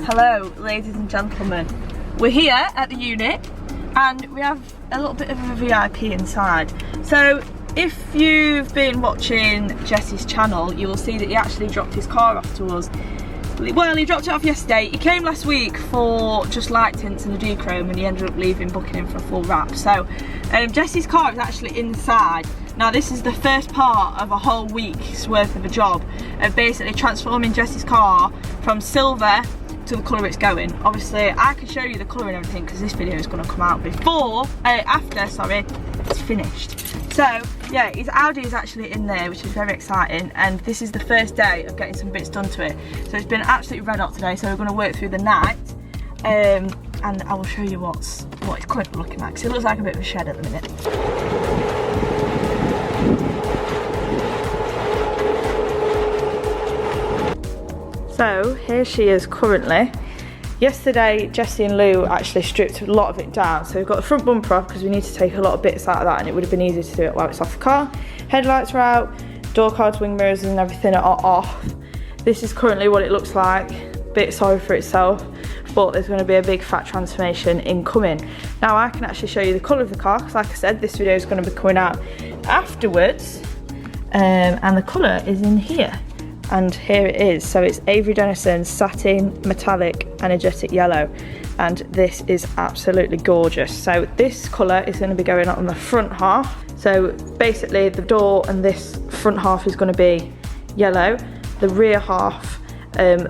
Hello, ladies and gentlemen. We're here at the unit and we have a little bit of a VIP inside. So if you've been watching Jesse's channel, you will see that he actually dropped his car off to us. Well, he dropped it off yesterday. He came last week for just light tints and a dechrome and he ended up leaving, booking him for a full wrap. So Jesse's car is actually inside. Now this is the first part of a whole week's worth of a job of basically transforming Jesse's car from silver to the colour it's going. Obviously I can show you the colour and everything because this video is going to come out after it's finished. So yeah, his Audi is actually in there, which is very exciting, and this is the first day of getting some bits done to it. So it's been absolutely red hot today, so we're going to work through the night and I will show you what it's currently looking like, because it looks like a bit of a shed at the minute. So here she is currently. Yesterday Jesse and Lou actually stripped a lot of it down, so we've got the front bumper off because we need to take a lot of bits out of that, and it would have been easier to do it while it's off the car. Headlights are out, door cards, wing mirrors and everything are off. This is currently what it looks like. Bit sorry for itself, but there's going to be a big fat transformation incoming. Now I can actually show you the colour of the car because, like I said, this video is going to be coming out afterwards, and the colour is in here. And here it is. So it's Avery Dennison Satin Metallic Energetic Yellow, and this is absolutely gorgeous. So this colour is going to be going on the front half. So basically the door and this front half is going to be yellow. The rear half,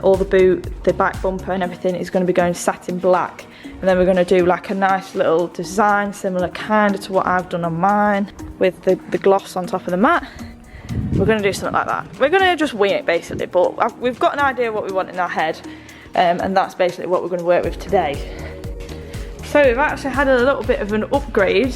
all the boot, the back bumper and everything is going to be going satin black. And then we're going to do like a nice little design similar kind of to what I've done on mine with the gloss on top of the mat. We're going to do something like that. We're going to just wing it basically, but we've got an idea of what we want in our head, and that's basically what we're going to work with today. So we've actually had a little bit of an upgrade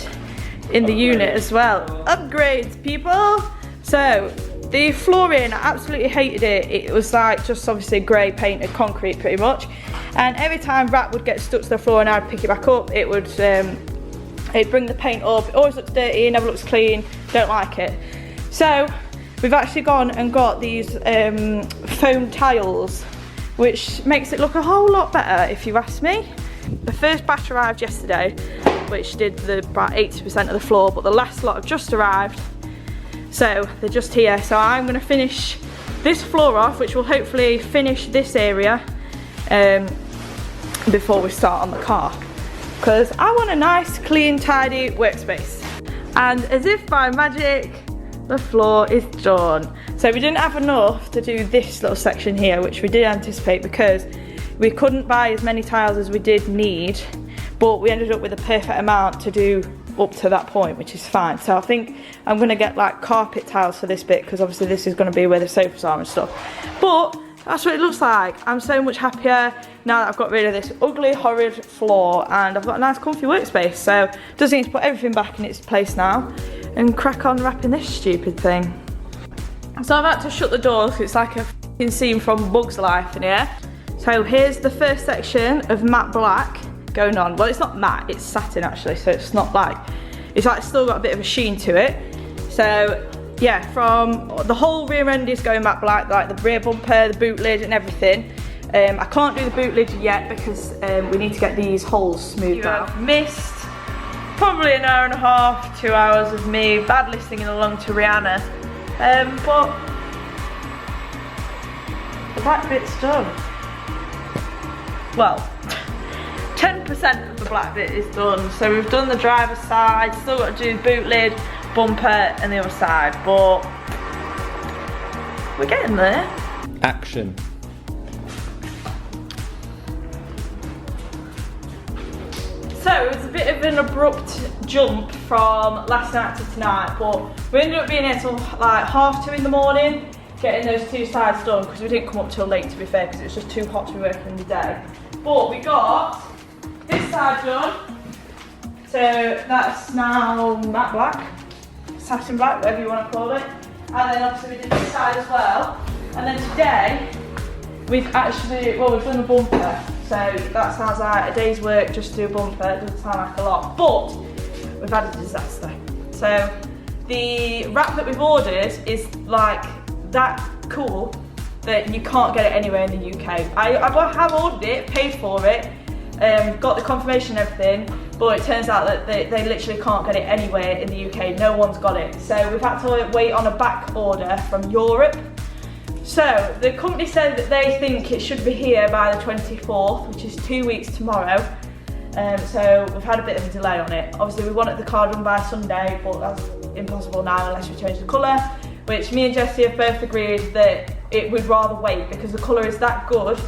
in the unit as well. Upgrades, people! So the flooring, I absolutely hated it. It was like just obviously grey painted concrete pretty much, and every time wrap would get stuck to the floor and I'd pick it back up, it would it'd bring the paint up. It always looks dirty, it never looks clean, don't like it. So we've actually gone and got these foam tiles, which makes it look a whole lot better if you ask me. The first batch arrived yesterday, which did about 80% of the floor, but the last lot have just arrived. So they're just here. So I'm going to finish this floor off, which will hopefully finish this area before we start on the car, because I want a nice, clean, tidy workspace. And as if by magic, the floor is done. So we didn't have enough to do this little section here, which we did anticipate because we couldn't buy as many tiles as we did need, but we ended up with a perfect amount to do up to that point, which is fine. So I think I'm gonna get like carpet tiles for this bit, because obviously this is gonna be where the sofas are and stuff. But that's what it looks like. I'm so much happier now that I've got rid of this ugly, horrid floor, and I've got a nice comfy workspace. So just need to put everything back in its place now and crack on wrapping this stupid thing. So I've had to shut the doors because it's like a f***ing scene from Bug's Life in here. So here's the first section of matte black going on. Well, it's not matte, it's satin actually, so it's not like, it's like still got a bit of a sheen to it. So yeah, from the whole rear end is going matte black, like the rear bumper, the boot lid and everything. I can't do the boot lid yet because we need to get these holes smoothed out. I've missed probably an hour and a half, 2 hours of me badly singing along to Rihanna, but the back bit's done. Well, 10% of the black bit is done. So we've done the driver's side, still got to do the boot lid, bumper and the other side, but we're getting there. Action. So it was a bit of an abrupt jump from last night to tonight, but we ended up being here till like 2:30 in the morning, getting those two sides done, because we didn't come up till late, to be fair, because it was just too hot to be working in the day. But we got this side done, so that's now matte black, satin black, whatever you want to call it, and then obviously we did this side as well. And then today we've actually, well, we've done a bumper. So that sounds like a day's work just to do a bumper. It doesn't sound like a lot, but we've had a disaster. So the wrap that we've ordered is like that cool that you can't get it anywhere in the UK. I have ordered it, paid for it, got the confirmation and everything, but it turns out that they literally can't get it anywhere in the UK. No one's got it. So we've had to wait on a back order from Europe. So the company said that they think it should be here by the 24th, which is 2 weeks tomorrow. So we've had a bit of a delay on it. Obviously we wanted the car done by Sunday, but that's impossible now unless we change the colour, which me and Jessie have both agreed that it would rather wait because the colour is that good.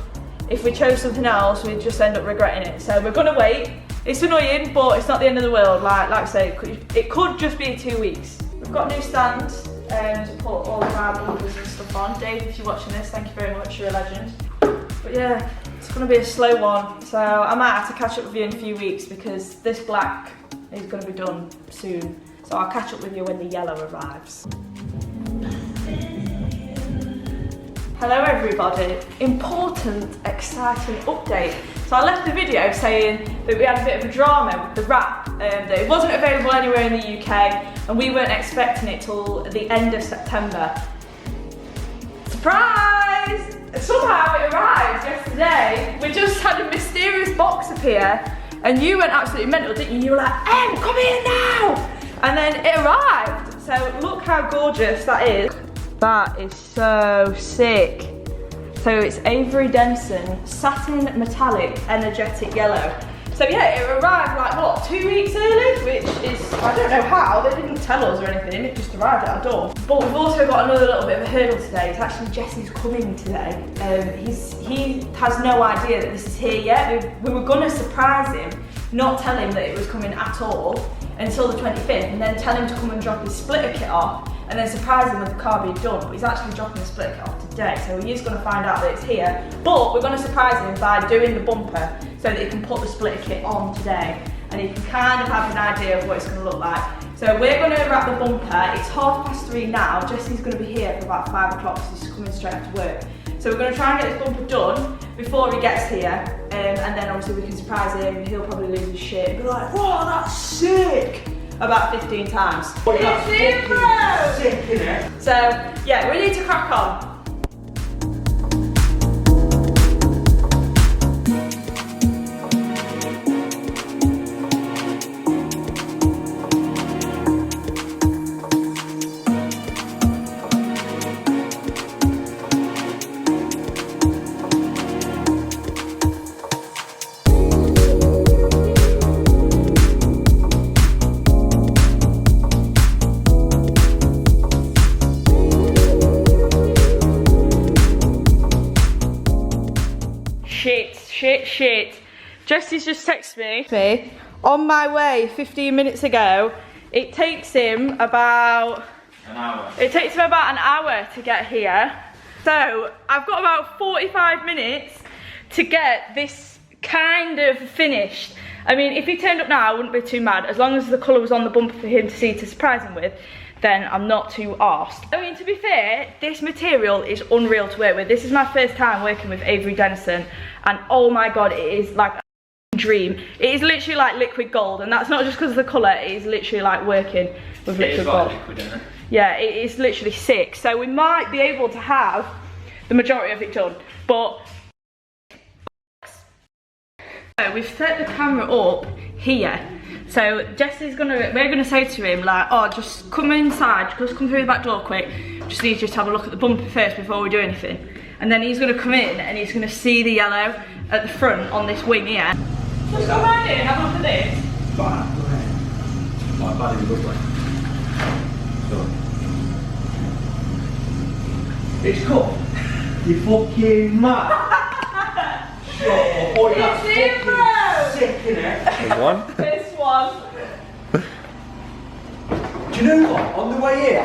If we chose something else, we'd just end up regretting it. So we're gonna wait. It's annoying, but it's not the end of the world. Like I say, it could just be 2 weeks. We've got a new stand to put all of our bumpers and stuff on. Dave, if you're watching this, thank you very much, you're a legend. But yeah, it's gonna be a slow one. So I might have to catch up with you in a few weeks because this black is gonna be done soon. So I'll catch up with you when the yellow arrives. Hello everybody, important, exciting update. So I left the video saying that we had a bit of a drama with the wrap, that it wasn't available anywhere in the UK and we weren't expecting it till the end of September. Surprise! Somehow it arrived yesterday. We just had a mysterious box appear and you went absolutely mental, didn't you? You were like, Em, come here now! And then it arrived. So look how gorgeous that is. That is so sick. So it's Avery Dennison, satin metallic, energetic yellow. So yeah, it arrived like what, 2 weeks early, which is, I don't know how, they didn't tell us or anything, it just arrived at our door. But we've also got another little bit of a hurdle today. It's actually Jesse's coming today. He has no idea that this is here yet. We were gonna surprise him, not tell him that it was coming at all until the 25th, and then tell him to come and drop his splitter kit off, and then surprise him with the car being done. But he's actually dropping the splitter kit off today, so he is going to find out that it's here. But we're going to surprise him by doing the bumper so that he can put the splitter kit on today, and he can kind of have an idea of what it's going to look like. So we're going to wrap the bumper. It's 3:30 now. Jesse's going to be here for about 5 o'clock because he's coming straight after work. So we're going to try and get this bumper done before he gets here, and then obviously we can surprise him. He'll probably lose his shit and be like, "Whoa, that's sick!" about 15 times. It's in, bro! Sick, innit? So yeah, we need to crack on. Shit. Jesse's just texted me on my way 15 minutes ago. It takes him about an hour. It takes him about an hour to get here. So I've got about 45 minutes to get this kind of finished. I mean, if he turned up now, I wouldn't be too mad. As long as the colour was on the bumper for him to see to surprise him with, then I'm not too arsed. I mean, to be fair, this material is unreal to work with. This is my first time working with Avery Dennison, and oh my god, it is like a dream. It is literally like liquid gold, and that's not just because of the colour, it is literally like working with liquid gold. Like liquid, isn't it? Yeah, it is literally sick. So we might be able to have the majority of it done, but so we've set the camera up here. So we're gonna say to him like, oh, just come inside, just come through the back door quick. Just need you to have a look at the bumper first before we do anything. And then he's gonna come in and he's gonna see the yellow at the front on this wing here. Just come right in and have a look at this. Fine, go ahead. My body looks like. So. It's cool. You fucking mad. Shut up. Oh, that's fucking sick, innit? One? This one. Do you know what? On the way here, I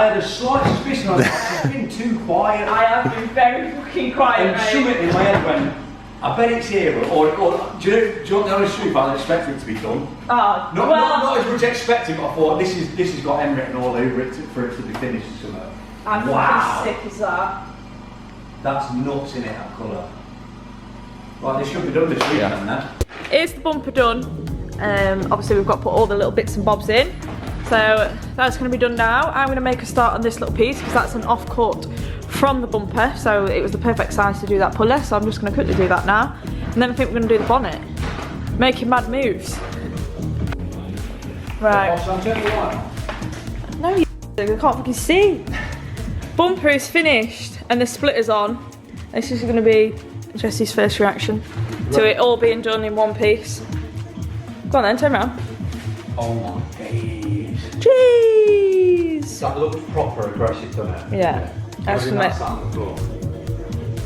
had a slight suspicion I've been too quiet. I have been very fucking quiet, and something in my head went, I bet it's here, or do you want to know the truth? I was expecting it to be done. Oh, not as much expecting, but I thought this has got M written all over it for it to be finished somewhere. I'm fucking sick as that. That's nuts in it, that colour. Right, this should be done this weekend then. Here's the bumper done. Obviously we've got to put all the little bits and bobs in. So that's going to be done now. I'm going to make a start on this little piece because that's an off cut from the bumper, so it was the perfect size to do that puller, so I'm just going to quickly do that now. And then I think we're going to do the bonnet. Making mad moves. Right. No, you I can't fucking see. Bumper is finished and the splitter's on. This is going to be Jesse's first reaction to it all being done in one piece. Go on then, turn around. Oh my days. Jeez! That looks proper aggressive, doesn't it? Yeah. Excellent.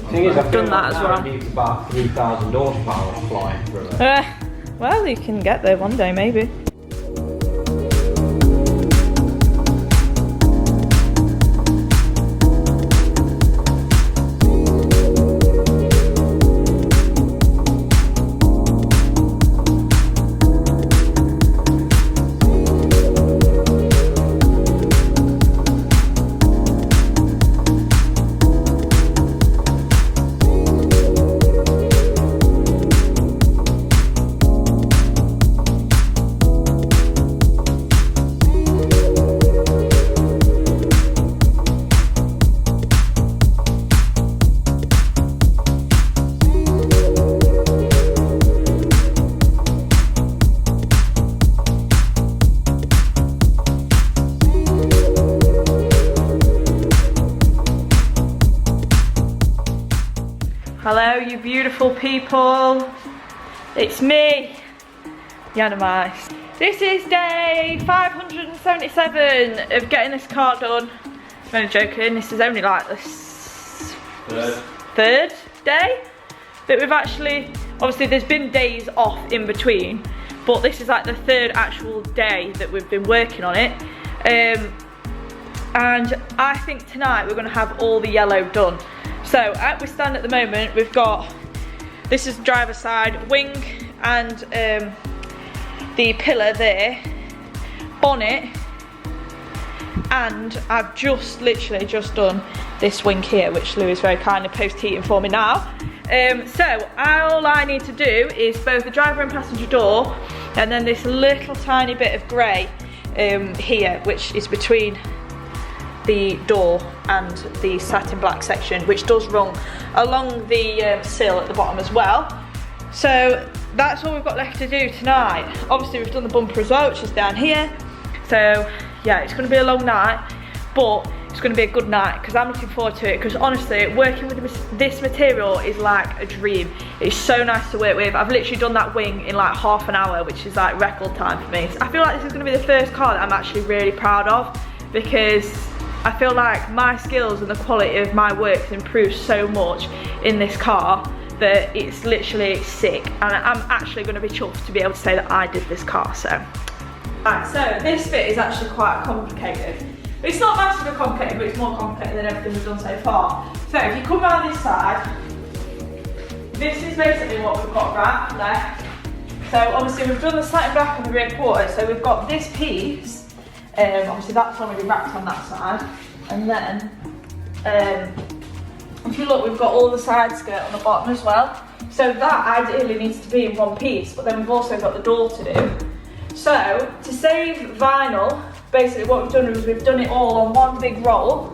Thing is, I've done that as well. It needs about 3,000 horsepower flying through it. Well, you can get there one day, maybe. Hello, you beautiful people. It's me, Yana Mice. This is day 577 of getting this car done. I'm only joking, this is only like the third day that we've actually, obviously there's been days off in between, but this is like the third actual day that we've been working on it. And I think tonight we're going to have all the yellow done. So at we stand at the moment, we've got, this is driver's side, wing and the pillar there, bonnet, and I've just literally just done this wing here, which Lou is very kindly post-heating for me now. So all I need to do is both the driver and passenger door, and then this little tiny bit of grey here, which is between the door and the satin black section, which does run along the sill at the bottom as well. So that's all we've got left to do tonight. Obviously we've done the bumper as well, which is down here. So yeah, it's going to be a long night, but it's going to be a good night because I'm looking forward to it, because honestly working with this material is like a dream. It's so nice to work with. I've literally done that wing in like half an hour, which is like record time for me. So I feel like this is going to be the first car that I'm actually really proud of, because I feel like my skills and the quality of my work has improved so much in this car that it's literally sick, and I'm actually going to be chuffed to be able to say that I did this car. So right, so this bit is actually quite complicated. It's not massively complicated, but it's more complicated than everything we've done so far. So if you come around this side, this is basically what we've got wrapped left. So obviously we've done the satin black and the rear quarter, so we've got this piece. Obviously that's already wrapped on that side, and then if you look, we've got all the side skirt on the bottom as well, so that ideally needs to be in one piece, but then we've also got the door to do. So to save vinyl, basically what we've done is we've done it all on one big roll,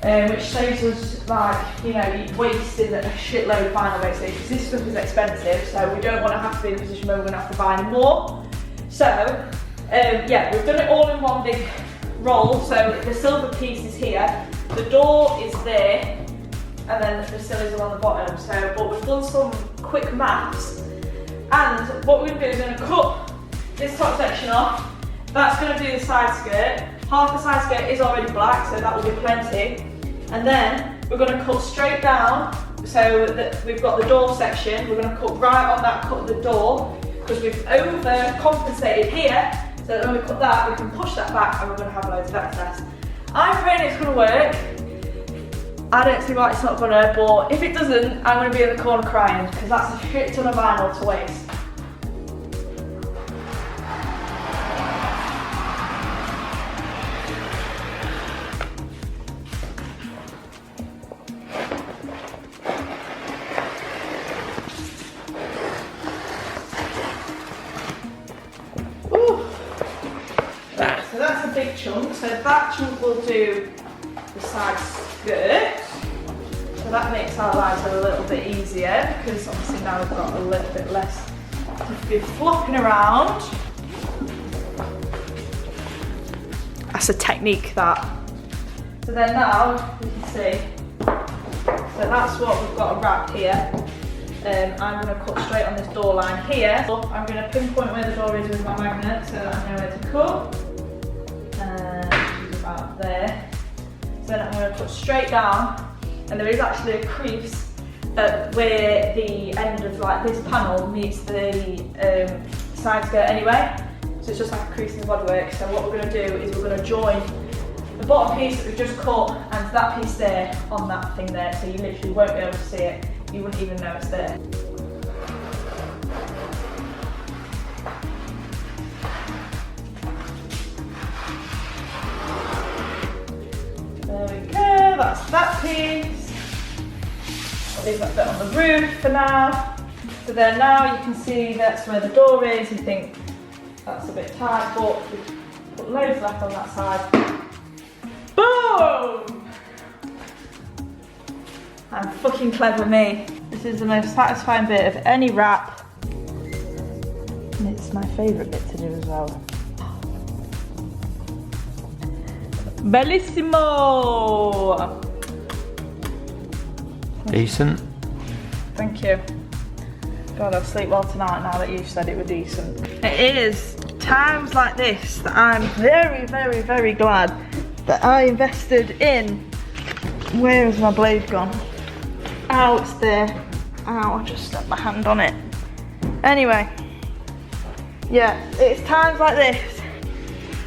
which saves us, like, you know, wasting a shitload of vinyl basically, because this stuff is expensive, so we don't want to have to be in a position where we're going to have to buy any more. So yeah, we've done it all in one big roll, so the silver piece is here, the door is there, and then the sillies are on the bottom. So, but we've done some quick maths, and what we're going to do is going to cut this top section off. That's going to do the side skirt. Half the side skirt is already black, so that will be plenty. And then we're going to cut straight down, so that we've got the door section. We're going to cut right on that cut of the door, because we've overcompensated here, so that when we cut that, we can push that back and we're going to have loads of excess. I'm afraid it's going to work. I don't see why it's not going to, but if it doesn't, I'm going to be in the corner crying, because that's a shit ton of vinyl to waste. big chunk. So that chunk will do the side skirt. So that makes our lives a little bit easier because obviously now we've got a little bit less to be flopping around. That's a technique, that. So then now you can see, so that's what we've got wrapped here. I'm going to cut straight on this door line here. So I'm going to pinpoint where the door is with my magnet so that I know where to cut. Which is about there. So then I'm going to cut straight down, and there is actually a crease at where the end of like this panel meets the side skirt anyway. So it's just like a crease in the bodywork. So what we're going to do is we're going to join the bottom piece that we've just cut and that piece there on that thing there. So you literally won't be able to see it. You wouldn't even know it's there. There we go, that's that piece. I'll leave that bit on the roof for now. So there now you can see that's where the door is. You think that's a bit tight, but we've put loads left on that side. Boom! I'm fucking clever me. This is the most satisfying bit of any wrap. And it's my favourite bit to do as well. Bellissimo! Decent. Thank you. God, I'll sleep well tonight now that you've said it was decent. It is times like this that I'm very, very, very glad that I invested in. Where has my blade gone? Ow, it's there. Ow, I just stuck my hand on it. Anyway, yeah, it's times like this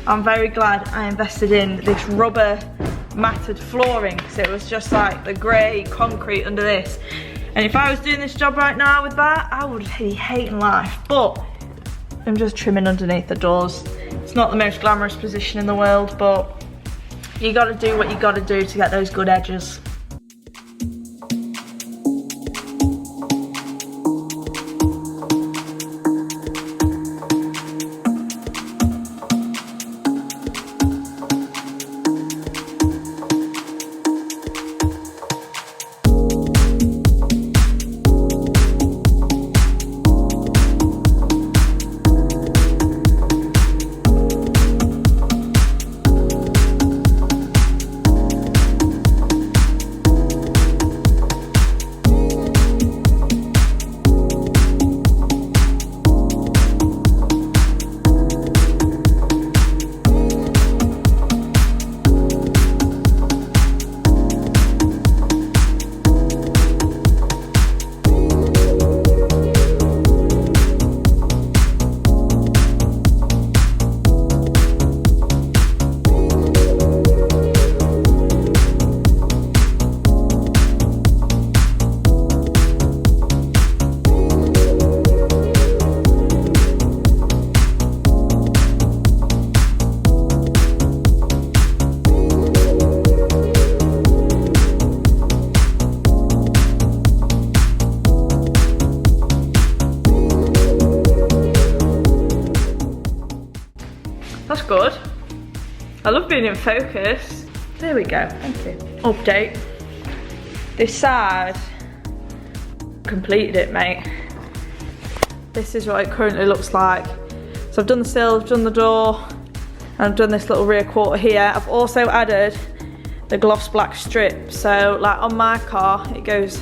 I'm very glad I invested in this rubber matted flooring, because it was just like the grey concrete under this. And if I was doing this job right now with that, I would be hating life. But I'm just trimming underneath the doors. It's not the most glamorous position in the world, but you gotta do what you gotta do to get those good edges. That's good. I love being in focus. There we go, thank you. Update. This side, completed it, mate. This is what it currently looks like. So I've done the sill, I've done the door, and I've done this little rear quarter here. I've also added the gloss black strip. So like on my car, it goes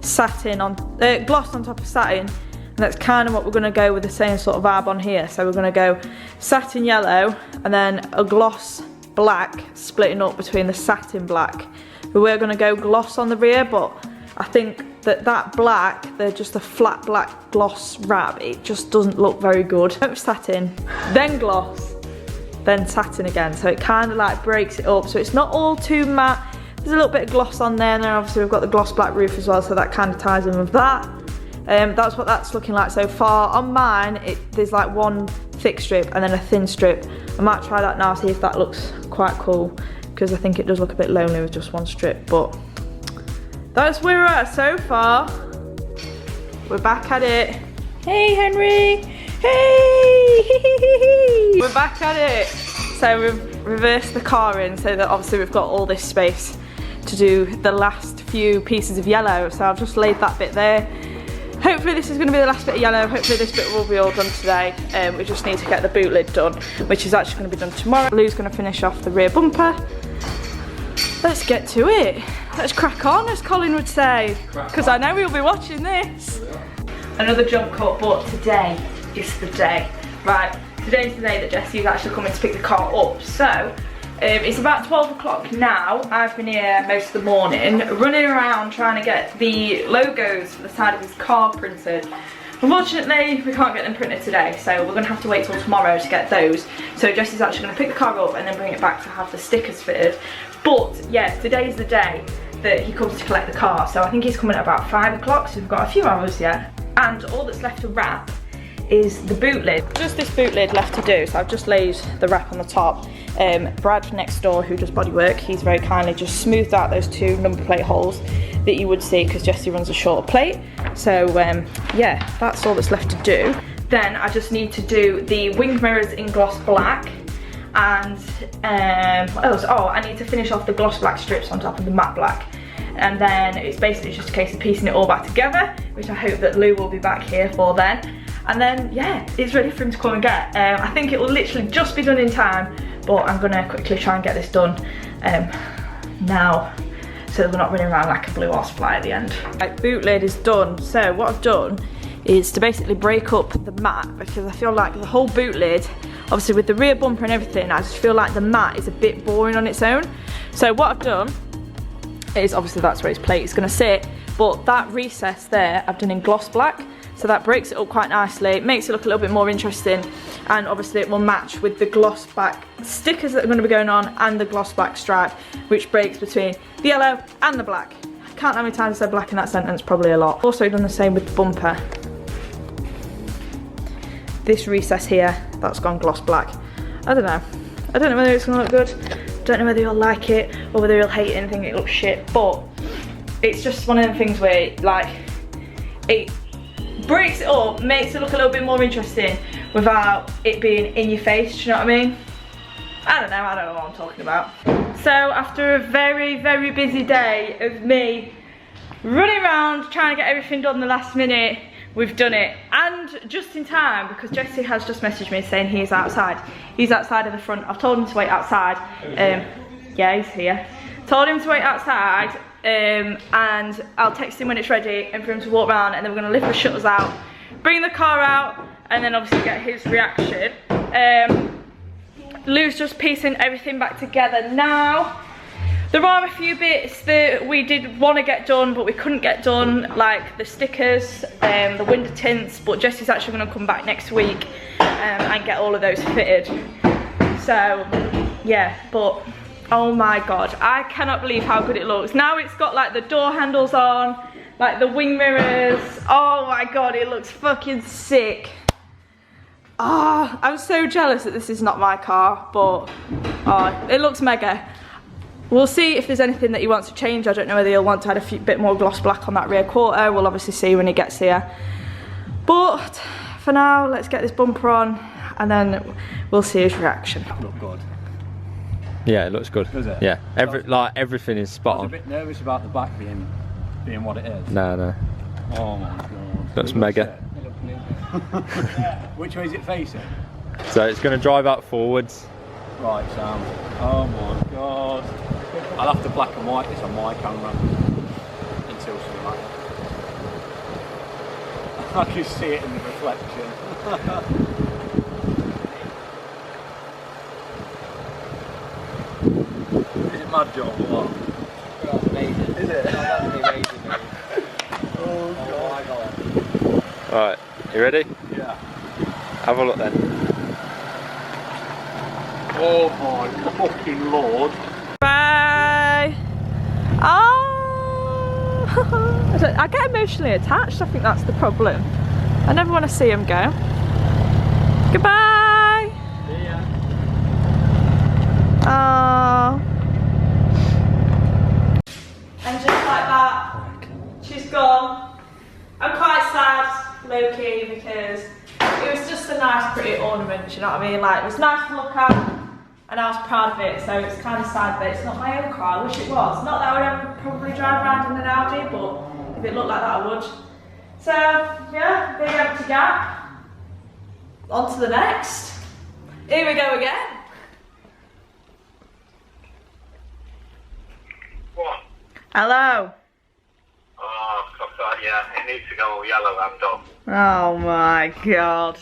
satin on, gloss on top of satin. And that's kind of what we're gonna go with, the same sort of vibe on here. So we're gonna go satin yellow and then a gloss black splitting up between the satin black. But we're gonna go gloss on the rear, but I think that black, they're just a flat black gloss wrap, it just doesn't look very good. Satin, then gloss, then satin again. So it kind of like breaks it up. So it's not all too matte. There's a little bit of gloss on there, and then obviously we've got the gloss black roof as well, so that kind of ties in with that. That's what that's looking like so far. On mine, there's like one thick strip and then a thin strip. I might try that now, see if that looks quite cool, because I think it does look a bit lonely with just one strip, but that's where we're at so far. We're back at it. Hey, Henry. Hey! We're back at it. So we've reverse the car in so that obviously we've got all this space to do the last few pieces of yellow. So I've just laid that bit there. Hopefully this is going to be the last bit of yellow. Hopefully this bit will be all done today. We just need to get the boot lid done, which is actually going to be done tomorrow. Lou's going to finish off the rear bumper. Let's get to it. Let's crack on, as Colin would say, because I know we'll be watching this. Another jump cut, but today is the day. Right, today's the day that Jesse's actually coming to pick the car up. So, it's about 12 o'clock now. I've been here most of the morning, running around trying to get the logos for the side of his car printed. Unfortunately, we can't get them printed today, so we're going to have to wait till tomorrow to get those. So Jesse's actually going to pick the car up and then bring it back to have the stickers fitted. But yeah, today's the day that he comes to collect the car. So I think he's coming at about 5 o'clock, so we've got a few hours yet. And all that's left to wrap is the boot lid. Just this boot lid left to do, so I've just laid the wrap on the top. Brad next door, who does bodywork, he's very kindly just smoothed out those 2 number plate holes that you would see because Jesse runs a shorter plate. So yeah, that's all that's left to do. Then I just need to do the wing mirrors in gloss black, and what else? Oh, I need to finish off the gloss black strips on top of the matte black. And then it's basically just a case of piecing it all back together, which I hope that Lou will be back here for then. And then, yeah, it's ready for him to come and get. I think it will literally just be done in time, but I'm gonna quickly try and get this done now, so that we're not running around like a blue horse fly at the end. Right, boot lid is done. So what I've done is to basically break up the mat, because I feel like the whole boot lid, obviously with the rear bumper and everything, I just feel like the mat is a bit boring on its own. So what I've done is, obviously that's where its plate is gonna sit, but that recess there I've done in gloss black. So that breaks it up quite nicely, makes it look a little bit more interesting, and obviously it will match with the gloss black stickers that are going to be going on and the gloss black stripe, which breaks between the yellow and the black. I can't know how many times I said black in that sentence, probably a lot. Also done the same with the bumper. This recess here, that's gone gloss black. I don't know. I don't know whether it's going to look good. Don't know whether you'll like it or whether you'll hate it and think it looks shit, but it's just one of them things where like it breaks it up, makes it look a little bit more interesting without it being in your face, do you know what I mean? I don't know what I'm talking about. So after a very, very busy day of me running around trying to get everything done the last minute, we've done it. And just in time, because Jesse has just messaged me saying he's outside. He's outside in the front. I've told him to wait outside. Yeah, he's here. Told him to wait outside. And I'll text him when it's ready and for him to walk around, and then we're going to lift the shutters out, bring the car out, and then obviously get his reaction. Lou's just piecing everything back together now. There are a few bits that we did want to get done but we couldn't get done, like the stickers, the window tints, but Jesse's actually going to come back next week and get all of those fitted. So yeah, but oh my god, I cannot believe how good it looks. Now it's got like the door handles on, like the wing mirrors. Oh my god, it looks fucking sick. Ah, I'm so jealous that this is not my car, but oh, it looks mega. We'll see if there's anything that he wants to change. I don't know whether he'll want to add a bit more gloss black on that rear quarter. We'll obviously see when he gets here. But for now, let's get this bumper on and then we'll see his reaction. Look good. Yeah, it looks good. Does it? Yeah, everything is spot on. I was a bit nervous about the back being what it is. No. Oh my god. Looks mega. Which way is it facing? So it's going to drive out forwards. Right, Sam. Oh my god. I'll have to black and white this on my camera until something like that. I can see it in the reflection. Is it mad, John, or what? That's amazing. Is it? That's amazing, mate. Oh my god. Alright, you ready? Yeah. Have a look then. Oh my fucking lord. Bye. Oh, I get emotionally attached. I think that's the problem. I never want to see him go. Goodbye. See ya. Oh. And just like that, she's gone. I'm quite sad, low-key, because it was just a nice, pretty ornament. You know what I mean? Like, it was nice to look at. and I was proud of it, so it's kind of sad that it's not my own car. I wish it was. Not that I would ever probably drive around in an Audi, but if it looked like that I would. So yeah, big empty gap. On to the next. Here we go again. What? Hello. Oh, yeah, it needs to go all yellow and up. Oh my god.